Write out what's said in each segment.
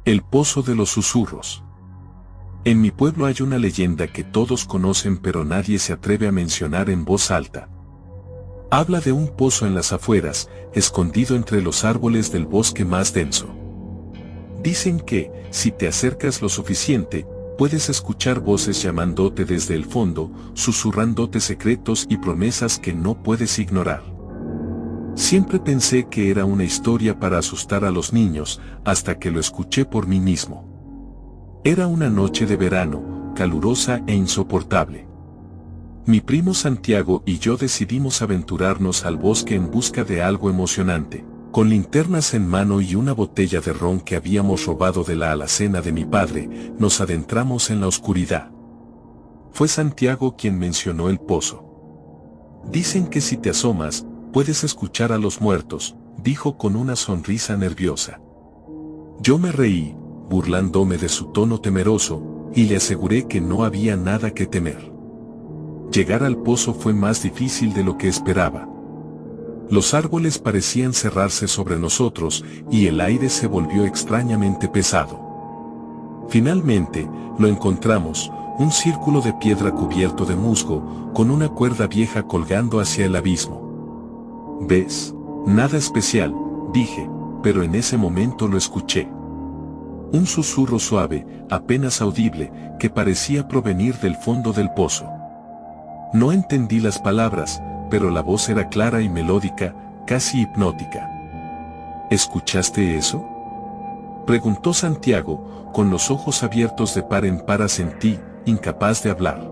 El pozo de los susurros. En mi pueblo hay una leyenda que todos conocen pero nadie se atreve a mencionar en voz alta. Habla de un pozo en las afueras, escondido entre los árboles del bosque más denso. Dicen que, si te acercas lo suficiente, puedes escuchar voces llamándote desde el fondo, susurrándote secretos y promesas que no puedes ignorar. Siempre pensé que era una historia para asustar a los niños, hasta que lo escuché por mí mismo. Era una noche de verano, calurosa e insoportable. Mi primo Santiago y yo decidimos aventurarnos al bosque en busca de algo emocionante. Con linternas en mano y una botella de ron que habíamos robado de la alacena de mi padre, nos adentramos en la oscuridad. Fue Santiago quien mencionó el pozo. Dicen que si te asomas, puedes escuchar a los muertos, dijo con una sonrisa nerviosa. Yo me reí, burlándome de su tono temeroso, y le aseguré que no había nada que temer. Llegar al pozo fue más difícil de lo que esperaba. Los árboles parecían cerrarse sobre nosotros y el aire se volvió extrañamente pesado. Finalmente, lo encontramos, un círculo de piedra cubierto de musgo, con una cuerda vieja colgando hacia el abismo. ¿Ves? Nada especial, dije, pero en ese momento lo escuché. Un susurro suave, apenas audible, que parecía provenir del fondo del pozo. No entendí las palabras, pero la voz era clara y melódica, casi hipnótica. ¿Escuchaste eso?, preguntó Santiago, con los ojos abiertos de par en par. Asentí, incapaz de hablar.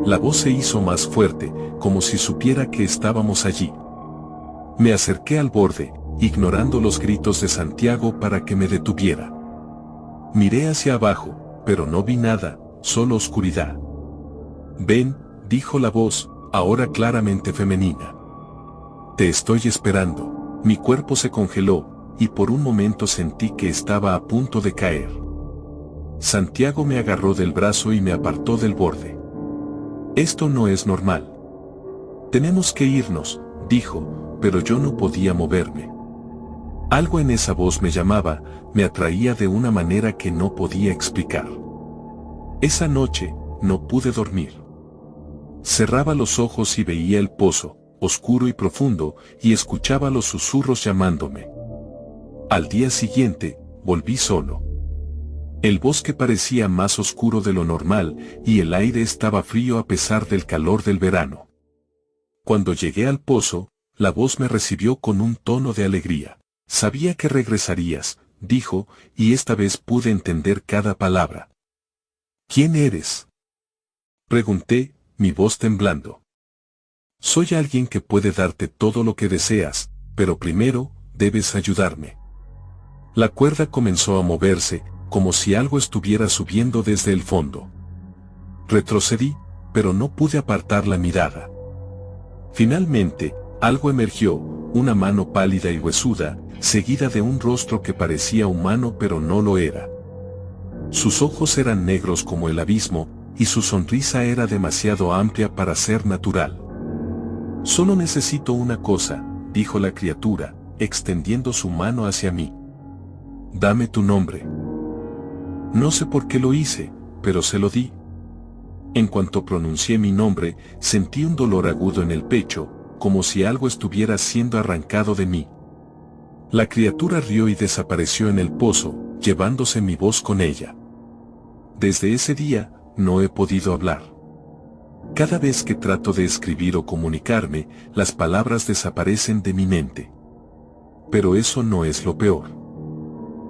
La voz se hizo más fuerte, como si supiera que estábamos allí. Me acerqué al borde, ignorando los gritos de Santiago para que me detuviera. Miré hacia abajo, pero no vi nada, solo oscuridad. Ven, dijo la voz, ahora claramente femenina. Te estoy esperando. Mi cuerpo se congeló, y por un momento sentí que estaba a punto de caer. Santiago me agarró del brazo y me apartó del borde. Esto no es normal. Tenemos que irnos, dijo, pero yo no podía moverme. Algo en esa voz me llamaba, me atraía de una manera que no podía explicar. Esa noche, no pude dormir. Cerraba los ojos y veía el pozo, oscuro y profundo, y escuchaba los susurros llamándome. Al día siguiente, volví solo. El bosque parecía más oscuro de lo normal, y el aire estaba frío a pesar del calor del verano. Cuando llegué al pozo, la voz me recibió con un tono de alegría. Sabía que regresarías, dijo, y esta vez pude entender cada palabra. ¿Quién eres?, pregunté, mi voz temblando. Soy alguien que puede darte todo lo que deseas, pero primero, debes ayudarme. La cuerda comenzó a moverse, como si algo estuviera subiendo desde el fondo. Retrocedí, pero no pude apartar la mirada. Finalmente, algo emergió, una mano pálida y huesuda, seguida de un rostro que parecía humano pero no lo era. Sus ojos eran negros como el abismo, y su sonrisa era demasiado amplia para ser natural. Solo necesito una cosa, dijo la criatura, extendiendo su mano hacia mí. Dame tu nombre. No sé por qué lo hice, pero se lo di. En cuanto pronuncié mi nombre, sentí un dolor agudo en el pecho, como si algo estuviera siendo arrancado de mí. La criatura rió y desapareció en el pozo, llevándose mi voz con ella. Desde ese día, no he podido hablar. Cada vez que trato de escribir o comunicarme, las palabras desaparecen de mi mente. Pero eso no es lo peor.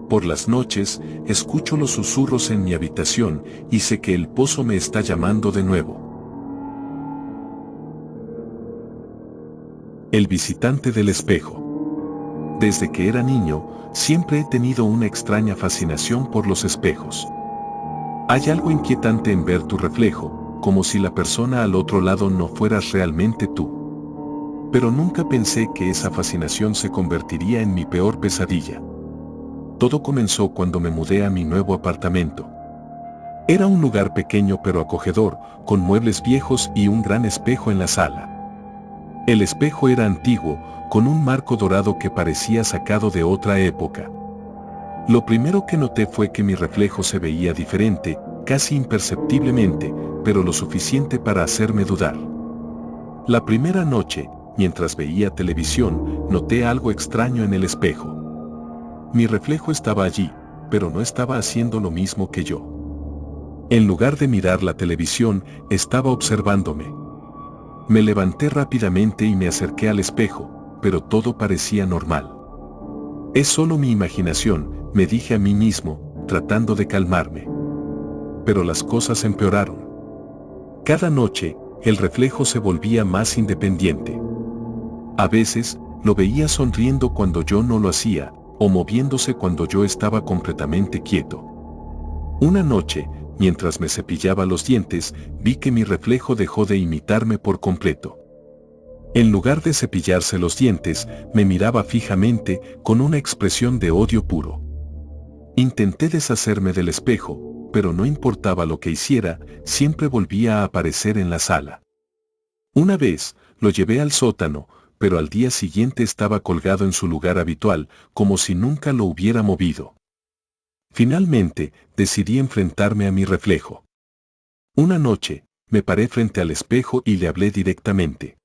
Por las noches, escucho los susurros en mi habitación, y sé que el pozo me está llamando de nuevo. El visitante del espejo. Desde que era niño, siempre he tenido una extraña fascinación por los espejos. Hay algo inquietante en ver tu reflejo, como si la persona al otro lado no fueras realmente tú. Pero nunca pensé que esa fascinación se convertiría en mi peor pesadilla. Todo comenzó cuando me mudé a mi nuevo apartamento. Era un lugar pequeño pero acogedor, con muebles viejos y un gran espejo en la sala. El espejo era antiguo, con un marco dorado que parecía sacado de otra época. Lo primero que noté fue que mi reflejo se veía diferente, casi imperceptiblemente, pero lo suficiente para hacerme dudar. La primera noche, mientras veía televisión, noté algo extraño en el espejo. Mi reflejo estaba allí, pero no estaba haciendo lo mismo que yo. En lugar de mirar la televisión, estaba observándome. Me levanté rápidamente y me acerqué al espejo, pero todo parecía normal. Es solo mi imaginación, me dije a mí mismo, tratando de calmarme. Pero las cosas empeoraron. Cada noche, el reflejo se volvía más independiente. A veces, lo veía sonriendo cuando yo no lo hacía, o moviéndose cuando yo estaba completamente quieto. Una noche, mientras me cepillaba los dientes, vi que mi reflejo dejó de imitarme por completo. En lugar de cepillarse los dientes, me miraba fijamente, con una expresión de odio puro. Intenté deshacerme del espejo, pero no importaba lo que hiciera, siempre volvía a aparecer en la sala. Una vez, lo llevé al sótano, pero al día siguiente estaba colgado en su lugar habitual, como si nunca lo hubiera movido. Finalmente, decidí enfrentarme a mi reflejo. Una noche, me paré frente al espejo y le hablé directamente.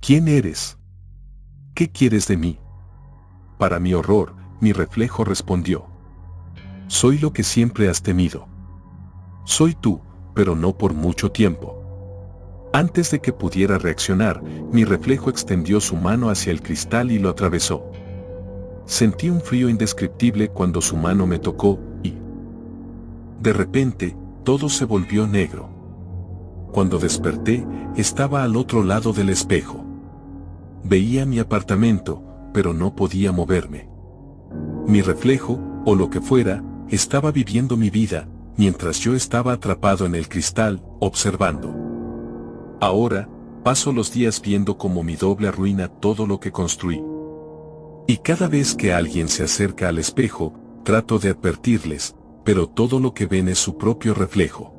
¿Quién eres? ¿Qué quieres de mí? Para mi horror, mi reflejo respondió. Soy lo que siempre has temido. Soy tú, pero no por mucho tiempo. Antes de que pudiera reaccionar, mi reflejo extendió su mano hacia el cristal y lo atravesó. Sentí un frío indescriptible cuando su mano me tocó y, de repente, todo se volvió negro. Cuando desperté, estaba al otro lado del espejo. Veía mi apartamento, pero no podía moverme. Mi reflejo, o lo que fuera, estaba viviendo mi vida, mientras yo estaba atrapado en el cristal, observando. Ahora, paso los días viendo cómo mi doble arruina todo lo que construí. Y cada vez que alguien se acerca al espejo, trato de advertirles, pero todo lo que ven es su propio reflejo.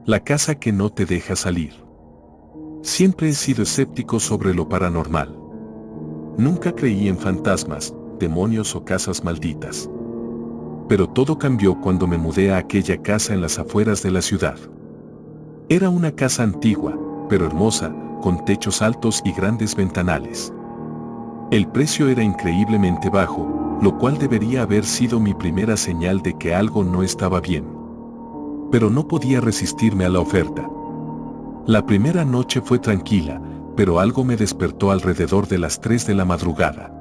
La casa que no te deja salir. Siempre he sido escéptico sobre lo paranormal. Nunca creí en fantasmas, demonios o casas malditas. Pero todo cambió cuando me mudé a aquella casa en las afueras de la ciudad. Era una casa antigua, pero hermosa, con techos altos y grandes ventanales. El precio era increíblemente bajo, lo cual debería haber sido mi primera señal de que algo no estaba bien. Pero no podía resistirme a la oferta. La primera noche fue tranquila, pero algo me despertó alrededor de las 3 de la madrugada.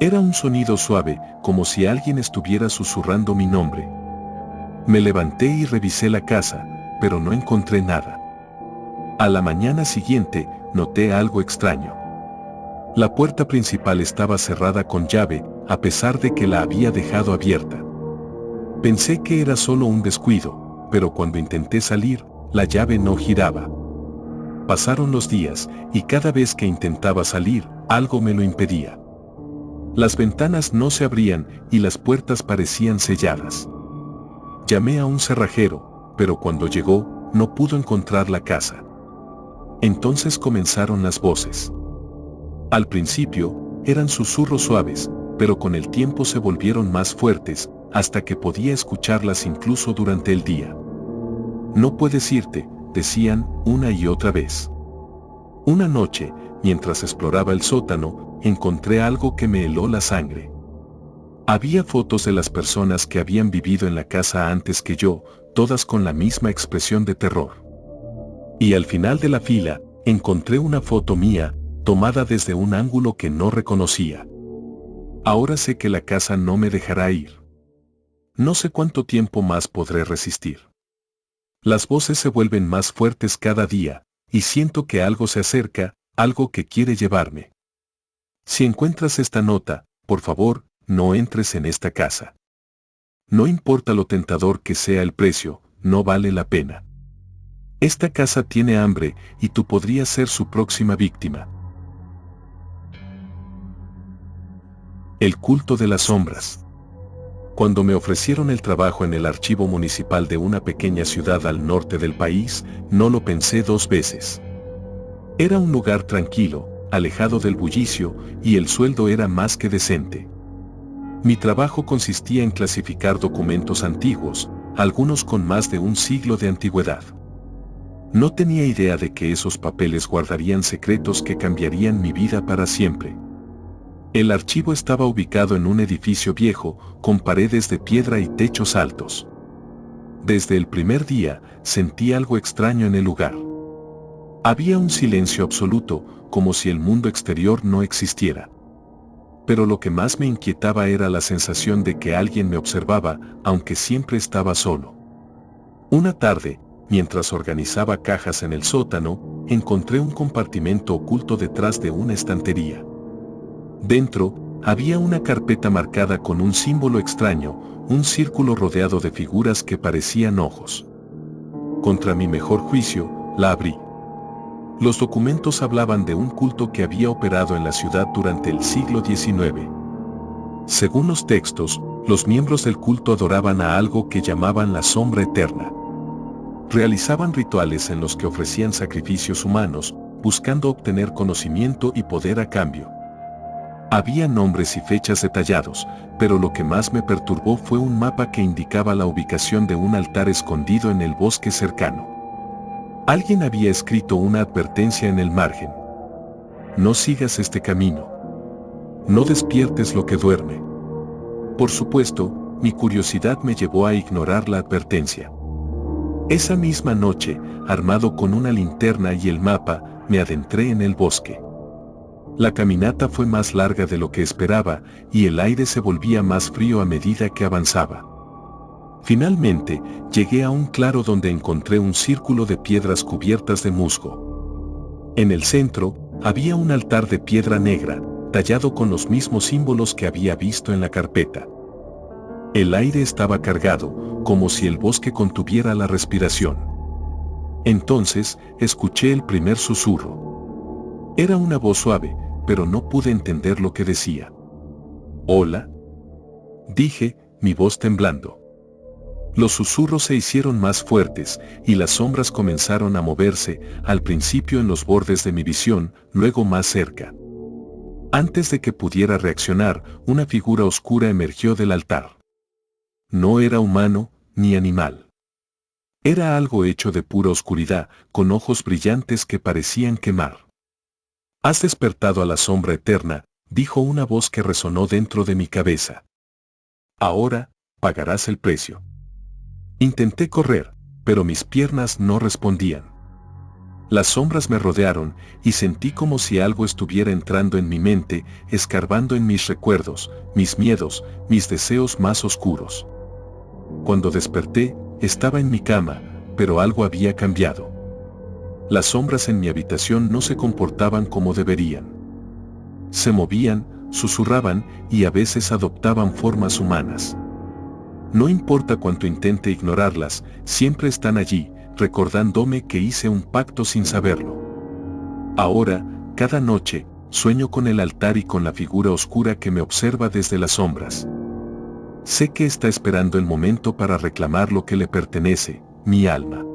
Era un sonido suave, como si alguien estuviera susurrando mi nombre. Me levanté y revisé la casa, pero no encontré nada. A la mañana siguiente, noté algo extraño. La puerta principal estaba cerrada con llave, a pesar de que la había dejado abierta. Pensé que era solo un descuido, pero cuando intenté salir, la llave no giraba. Pasaron los días, y cada vez que intentaba salir, algo me lo impedía. Las ventanas no se abrían, y las puertas parecían selladas. Llamé a un cerrajero, pero cuando llegó, no pudo encontrar la casa. Entonces comenzaron las voces. Al principio, eran susurros suaves, pero con el tiempo se volvieron más fuertes, hasta que podía escucharlas incluso durante el día. No puedes irte, decían una y otra vez. Una noche, mientras exploraba el sótano, encontré algo que me heló la sangre. Había fotos de las personas que habían vivido en la casa antes que yo, todas con la misma expresión de terror. Y al final de la fila, encontré una foto mía, tomada desde un ángulo que no reconocía. Ahora sé que la casa no me dejará ir. No sé cuánto tiempo más podré resistir. Las voces se vuelven más fuertes cada día, y siento que algo se acerca, algo que quiere llevarme. Si encuentras esta nota, por favor, no entres en esta casa. No importa lo tentador que sea el precio, no vale la pena. Esta casa tiene hambre, y tú podrías ser su próxima víctima. El culto de las sombras. Cuando me ofrecieron el trabajo en el archivo municipal de una pequeña ciudad al norte del país, no lo pensé 2 veces. Era un lugar tranquilo, alejado del bullicio, y el sueldo era más que decente. Mi trabajo consistía en clasificar documentos antiguos, algunos con más de un siglo de antigüedad. No tenía idea de que esos papeles guardarían secretos que cambiarían mi vida para siempre. El archivo estaba ubicado en un edificio viejo, con paredes de piedra y techos altos. Desde el primer día, sentí algo extraño en el lugar. Había un silencio absoluto, como si el mundo exterior no existiera. Pero lo que más me inquietaba era la sensación de que alguien me observaba, aunque siempre estaba solo. Una tarde, mientras organizaba cajas en el sótano, encontré un compartimento oculto detrás de una estantería. Dentro, había una carpeta marcada con un símbolo extraño, un círculo rodeado de figuras que parecían ojos. Contra mi mejor juicio, la abrí. Los documentos hablaban de un culto que había operado en la ciudad durante el siglo XIX. Según los textos, los miembros del culto adoraban a algo que llamaban la sombra eterna. Realizaban rituales en los que ofrecían sacrificios humanos, buscando obtener conocimiento y poder a cambio. Había nombres y fechas detallados, pero lo que más me perturbó fue un mapa que indicaba la ubicación de un altar escondido en el bosque cercano. Alguien había escrito una advertencia en el margen. No sigas este camino. No despiertes lo que duerme. Por supuesto, mi curiosidad me llevó a ignorar la advertencia. Esa misma noche, armado con una linterna y el mapa, me adentré en el bosque. La caminata fue más larga de lo que esperaba, y el aire se volvía más frío a medida que avanzaba. Finalmente, llegué a un claro donde encontré un círculo de piedras cubiertas de musgo. En el centro, había un altar de piedra negra, tallado con los mismos símbolos que había visto en la carpeta. El aire estaba cargado, como si el bosque contuviera la respiración. Entonces, escuché el primer susurro. Era una voz suave, pero no pude entender lo que decía. «¿Hola?», dije, mi voz temblando. Los susurros se hicieron más fuertes, y las sombras comenzaron a moverse, al principio en los bordes de mi visión, luego más cerca. Antes de que pudiera reaccionar, una figura oscura emergió del altar. No era humano, ni animal. Era algo hecho de pura oscuridad, con ojos brillantes que parecían quemar. «Has despertado a la sombra eterna», dijo una voz que resonó dentro de mi cabeza. «Ahora, pagarás el precio». Intenté correr, pero mis piernas no respondían. Las sombras me rodearon, y sentí como si algo estuviera entrando en mi mente, escarbando en mis recuerdos, mis miedos, mis deseos más oscuros. Cuando desperté, estaba en mi cama, pero algo había cambiado. Las sombras en mi habitación no se comportaban como deberían. Se movían, susurraban y a veces adoptaban formas humanas. No importa cuánto intente ignorarlas, siempre están allí, recordándome que hice un pacto sin saberlo. Ahora, cada noche, sueño con el altar y con la figura oscura que me observa desde las sombras. Sé que está esperando el momento para reclamar lo que le pertenece, mi alma.